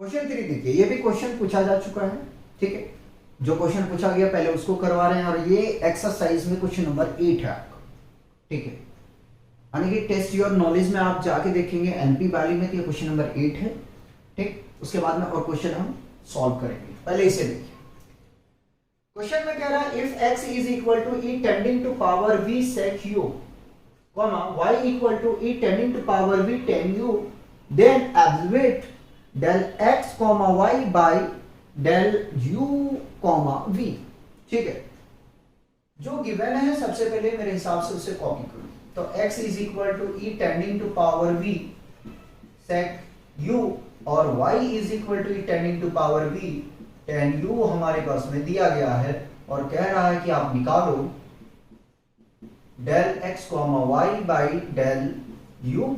Question 3 देखिए, ये भी क्वेश्चन पूछा जा चुका है, ठीक है। जो क्वेश्चन पूछा गया पहले उसको करवा रहे हैं, और ये एक्सरसाइज में क्वेश्चन नंबर 8 है आपका, ठीक है। यानी कि टेस्ट योर नॉलेज में आप जाके देखेंगे एनपी वैली में, तो ये क्वेश्चन नंबर 8 है, ठीक। उसके बाद में और क्वेश्चन हम सॉल्व करेंगे, पहले इसे देखिए। क्वेश्चन में कह रहा है if x is equal to e tending to power v sec u, y equal to e tending to power v tan u, then evaluate del x, y by del u, v, ठीक है। जो given है सबसे पहले मेरे हिसाब से उसे कॉपी करो। तो x is equal to e tending to power v sec u और y is equal to e tending to power v tan u हमारे पास में दिया गया है, और कह रहा है कि आप निकालो del x, y by del u,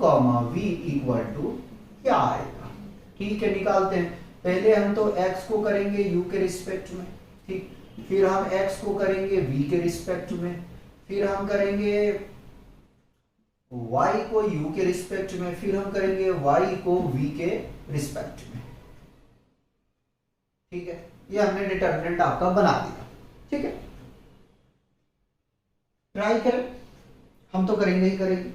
v equal to क्या आएगा। ठीक है, निकालते हैं। पहले हम तो x को करेंगे u के रिस्पेक्ट में, ठीक। फिर हम x को करेंगे v के रिस्पेक्ट में, फिर हम करेंगे y को u के रिस्पेक्ट में, फिर हम करेंगे y को v के रिस्पेक्ट में, ठीक है। ये हमने डिटरमिनेंट आपका बना दिया, ठीक है। ट्राई करें, हम तो करेंगे ही करेंगे।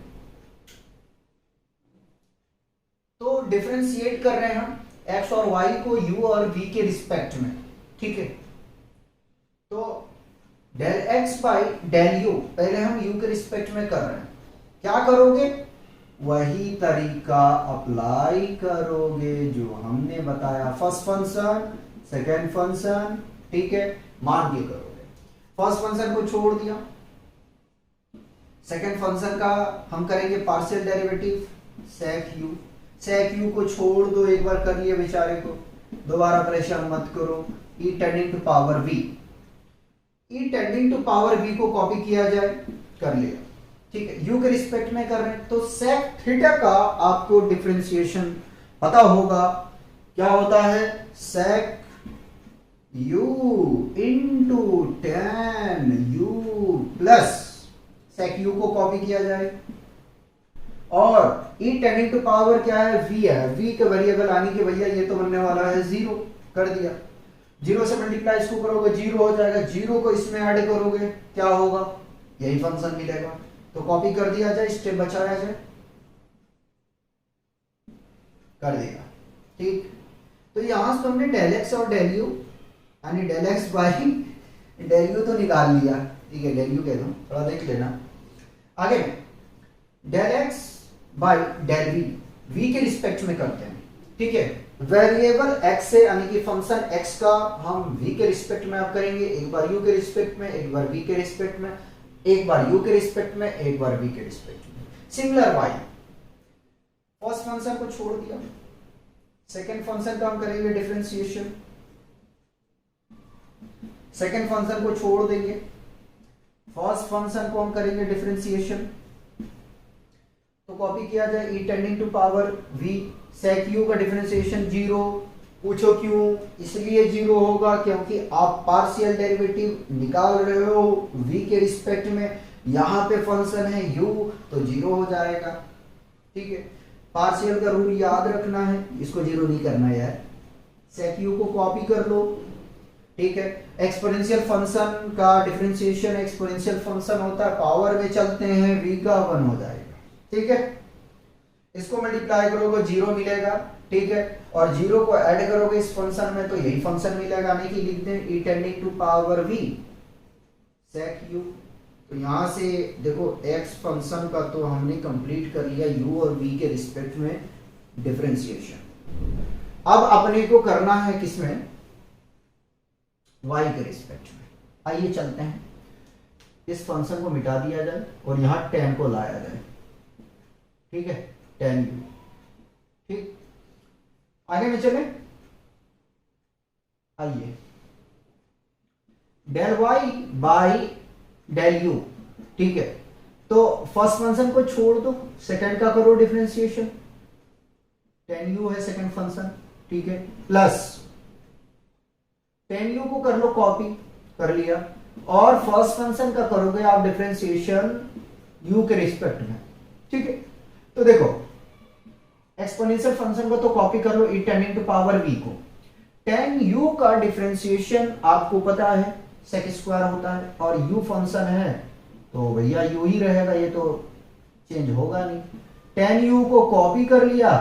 तो डिफरेंशिएट कर रहे हैं हम x और y को u और v के रिस्पेक्ट में, ठीक है। तो del x by del u, पहले हम u के रिस्पेक्ट में कर रहे हैं। क्या करोगे? वही तरीका अप्लाई करोगे जो हमने बताया, फर्स्ट फंक्शन सेकेंड फंक्शन, ठीक है, मान के करोगे। फर्स्ट फंक्शन को छोड़ दिया, सेकेंड फंक्शन का हम करेंगे partial derivative sec u, sec u को छोड़ दो, एक बार कर लिया बेचारे को, दोबारा परेशान मत करो। e tending to power v, e tending to power v को कॉपी किया जाए, कर लिया, ठीक है। u के रिस्पेक्ट में कर रहे हैं, तो sec थीटा का आपको डिफरेंशिएशन पता होगा, क्या होता है? sec u into tan u plus sec u को कॉपी किया जाए, और e टेंडिंग टू पावर क्या है? v है, v का वेरिएबल आने के भैया ये तो बनने वाला है 0, कर दिया। 0 से मल्टीप्लाई इसको करोगे 0 हो जाएगा, 0 को इसमें ऐड करोगे क्या होगा? यही फंक्शन मिलेगा। तो कॉपी कर दिया जाए, स्टेप बचाया जाए, कर देगा, ठीक। तो यहां से हमने डेल एक्स और डेल यू, यानी del x by del u तो निकाल लिया, ठीक है, डेल यू कह दो, थोड़ा देख लेना आगे में। Del x by del v, v के रिस्पेक्ट में करते हैं, ठीक है। वेरिएबल x से, यानी कि फंक्शन x का हम v के रिस्पेक्ट में आप करेंगे, एक बार u के रिस्पेक्ट में, एक बार v के रिस्पेक्ट में, एक बार u के रिस्पेक्ट में, एक बार v के रिस्पेक्ट में। सिमिलर y, फर्स्ट फंक्शन को छोड़ दिया, सेकेंड फंक्शन का हम करेंगे डिफरेंशिएशन, सेकेंड फंक्शन को छोड़ देंगे, फर्स्ट फंक्शन को हम करेंगे डिफरेंशिएशन। तो कॉपी किया जाए e tending to power v, sec u का डिफरेंशिएशन 0, पूछो क्यों? इसलिए 0 होगा क्योंकि आप पार्शियल डेरिवेटिव निकाल रहे हो v के रिस्पेक्ट में, यहां पे फंक्शन है u, तो 0 हो जाएगा, ठीक है। पार्शियल का रूल याद रखना है, इसको 0 नहीं करना है यार। sec u को कॉपी कर लो, ठीक है। एक्सपोनेंशियल फंक्शन का डिफरेंशिएशन एक्सपोनेंशियल फंक्शन होता है, पावर में चलते हैं, v का 1 हो जाएगा, ठीक है। इसको मल्टीप्लाई करोगे 0 मिलेगा, ठीक है, और 0 को ऐड करोगे इस फंक्शन में तो यही फंक्शन मिलेगा, यानी कि लिखते हैं e tending to power v sec u। तो यहां से देखो x फंक्शन का तो हमने कंप्लीट कर लिया u और v के रिस्पेक्ट में डिफरेंशिएशन। अब अपने को करना है किसमें? y के रिस्पेक्ट में। आइए चलते हैं, इस फंक्शन को मिटा दिया जाए और यहां tan को लाया जाए, ठीक है, tan u, ठीक। आगे में चले, आइए, del y by del u, ठीक है। तो फर्स्ट फंक्शन को छोड़ दो, सेकंड का करो डिफरेंशिएशन, tan u है सेकंड फंक्शन, ठीक है, प्लस tan u को कर लो कॉपी, कर लिया, और फर्स्ट फंक्शन का करोगे आप डिफरेंशिएशन u के रिस्पेक्ट में, ठीक है। तो देखो एक्सपोनेंशियल फंक्शन को तो कॉपी कर लो e tending to power v को। tan u का डिफरेंशिएशन आपको पता है sec स्क्वायर होता है और u फंक्शन है तो भैया u ही रहेगा, ये तो चेंज होगा नहीं। tan u को कॉपी कर लिया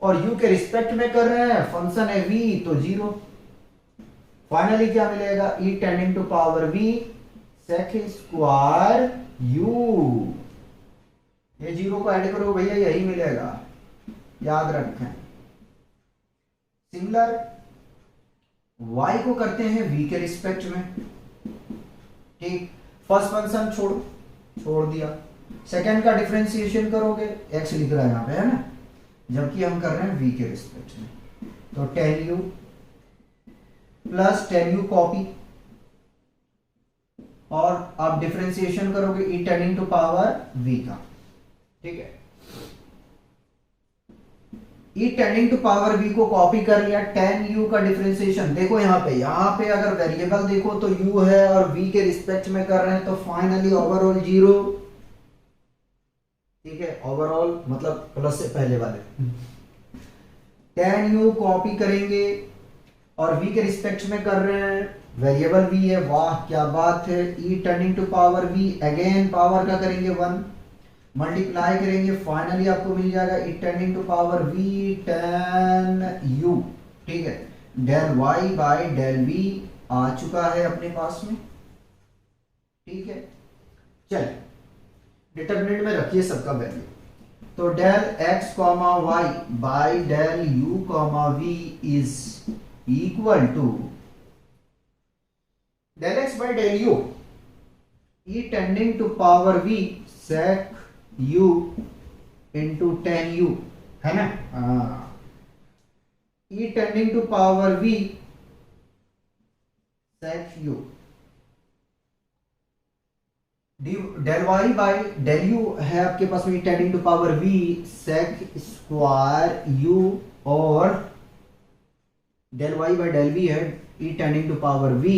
और u के रिस्पेक्ट में कर रहे हैं, फंक्शन है v तो 0। फाइनली क्या मिलेगा e tending to power v sec square u। ये 0 को ऐड करो भैया यही मिलेगा, याद रखें। सिमिलर y को करते हैं v के रिस्पेक्ट में, ठीक। फर्स्ट फंक्शन छोड़ दिया, सेकंड का डिफरेंशिएशन करोगे, x लिख रहा है यहां पे है ना, जबकि हम कर रहे हैं v के रिस्पेक्ट में, तो tan u plus tan u copy और आप डिफरेंशिएशन करोगे e tending to power v का, ठीक है। e tending to power v को कॉपी कर लिया, tan u का डिफरेंशिएशन देखो यहाँ पे अगर वेरिएबल देखो तो u है और v के रिस्पेक्ट में कर रहे हैं तो फाइनली ओवरऑल 0, ठीक है। ओवरऑल मतलब प्लस से पहले वाले, tan u कॉपी करेंगे और v के रिस्पेक्ट में कर रहे हैं, वेरिएबल v है, वाह क्या बात है। e tending to power v, again power का करेंगे 1, मल्टीप्लाई करेंगे, फाइनली आपको मिल जाएगा e tending to power v tan u, ठीक है। Del y by del v आ चुका है अपने पास में, ठीक है। चलिए डिटरमिनेंट में रखिए सबका वैल्यू, तो del x comma y by del u comma v is equal to del x by del u e tending to power v sec u into tan u, है ना, e tending to power v sec u, del y by del u है आपके पास में e tending to power v sec square u और del y by del v है e tending to power v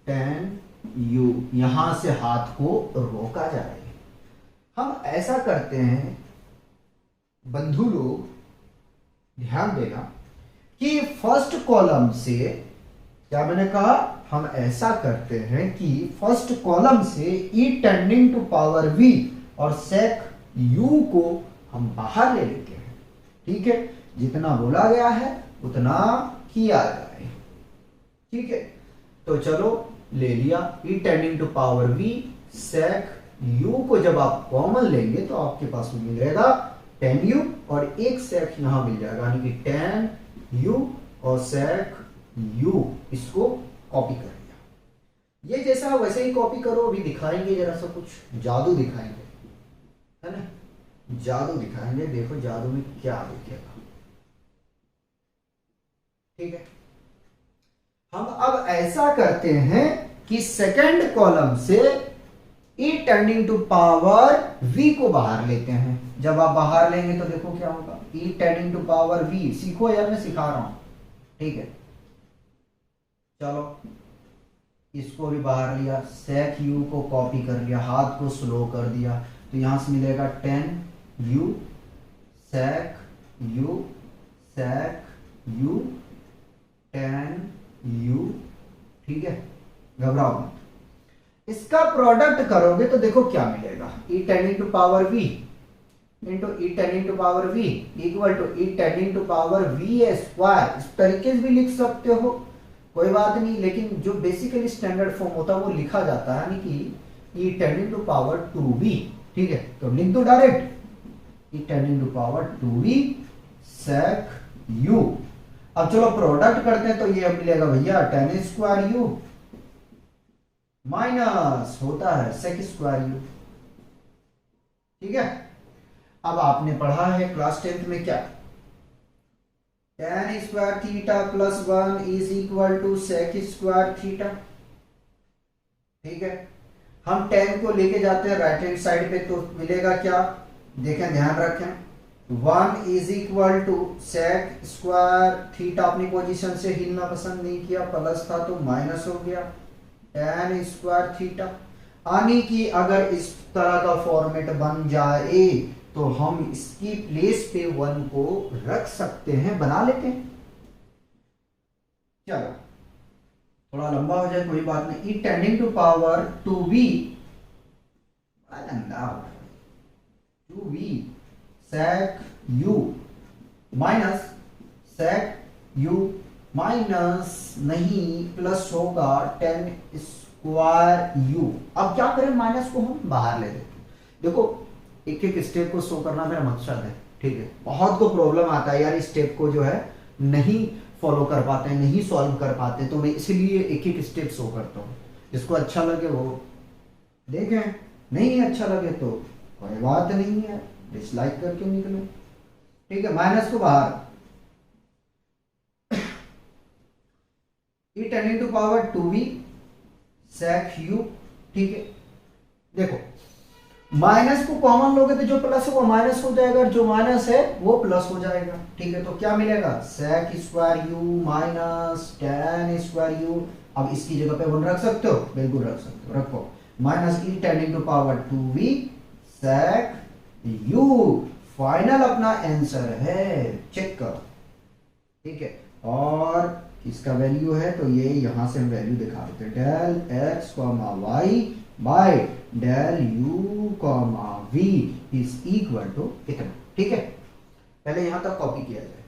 tan u। यहां से हाथ को रोका जाए। हम ऐसा करते हैं बंधु लोग, ध्यान देना कि फर्स्ट कॉलम से, क्या मैंने कहा, हम ऐसा करते हैं कि फर्स्ट कॉलम से e tending to power v और sec u को हम बाहर ले लेते हैं, ठीक है। जितना बोला गया है उतना किया जाए, ठीक है। तो चलो ले लिया e tending to power v sec u को जब आप कॉमन लेंगे तो आपके पास में मिलेगा tan u और एक sec यहां मिल जाएगा, यानी कि tan u और sec u, इसको कॉपी कर लिया। ये जैसा वैसे ही कॉपी करो, अभी दिखाएंगे जरा सा कुछ जादू दिखाएंगे, है ना, जादू दिखाएंगे, देखो जादू में क्या दिखेगा, ठीक है। हम अब ऐसा करते हैं कि सेकंड कॉलम से e tending to power v को बाहर लेते हैं। जब आप बाहर लेंगे तो देखो क्या होगा, e tending to power v, सीखो यार, मैं सिखा रहा हूं, ठीक है। चलो इसको भी बाहर लिया, sec u को कॉपी कर लिया, हाथ को स्लो कर दिया, तो यहां से मिलेगा tan u sec u sec u tan u, ठीक है। घबराओ मत, इसका प्रोडक्ट करोगे तो देखो क्या मिलेगा, e tending to power v into e tending to power v equal to e tending to power v square. इस तरीके से भी लिख सकते हो, कोई बात नहीं, लेकिन जो बेसिकली स्टैंडर्ड फॉर्म होता है वो लिखा जाता है, यानी कि e tending to power 2v, ठीक है। तो लिख दो direct e tending to power 2v sec u। अब चलो प्रोडक्ट करते हैं, तो ये मिलेगा भैया tan स्क्वायर u माइनस होता है sec स्क्वायर u, ठीक है। अब आपने पढ़ा है क्लास 10th में क्या, tan square theta plus 1 is equal to sec square theta, ठीक है। हम tan को लेके जाते हैं राइट हैंड साइड पे, तो मिलेगा क्या, देखें ध्यान रखें, 1 is equal to sec square theta, अपनी पोजीशन से हिलना पसंद नहीं किया, प्लस था तो माइनस हो गया tan स्क्वायर थीटा। यानी कि अगर इस तरह का फॉर्मेट बन जाए तो हम इसकी प्लेस पे 1 को रख सकते हैं, बना लेते हैं। चलो थोड़ा लंबा हो जाए कोई बात नहीं। ई टेंडिंग टू पावर 2v, बड़ा लंबा हो रहा है, 2v sec u minus sec u minus नहीं प्लस होगा tan स्क्वायर u। अब क्या करें, माइनस को हम बाहर ले लेते। देखो एक एक स्टेप को शो करना मेरा मकसद है, ठीक है। बहुत को प्रॉब्लम आता है यार, इस स्टेप को जो है नहीं फॉलो कर पाते हैं, नहीं सॉल्व कर पाते, तो मैं इसलिए एक एक स्टेप शो करता हूँ। जिसको अच्छा लगे वो देखें, नहीं अच्छा लगे तो कोई बात नहीं है, डिसलाइक करके निकले, ठीक है। माइनस को बाहर, e tending to power 2v sec u, ठीक है। देखो माइनस को कॉमन लोगे तो जो प्लस है वो माइनस हो जाएगा, जो माइनस है वो प्लस हो जाएगा, ठीक है। तो क्या मिलेगा, sec square u minus tan square u। अब इसकी जगह पे 1 रख सकते हो, बिल्कुल रख सकते हो, रखो। Minus e tending to power 2v sec u, final अपना आंसर है, चेक करो, ठीक है। और इसका वैल्यू है तो ये यहां से हम वैल्यू दिखा देते हैं, del x y by del u v is equal to इतना, ठीक है। पहले यहां तक कॉपी किया जाए।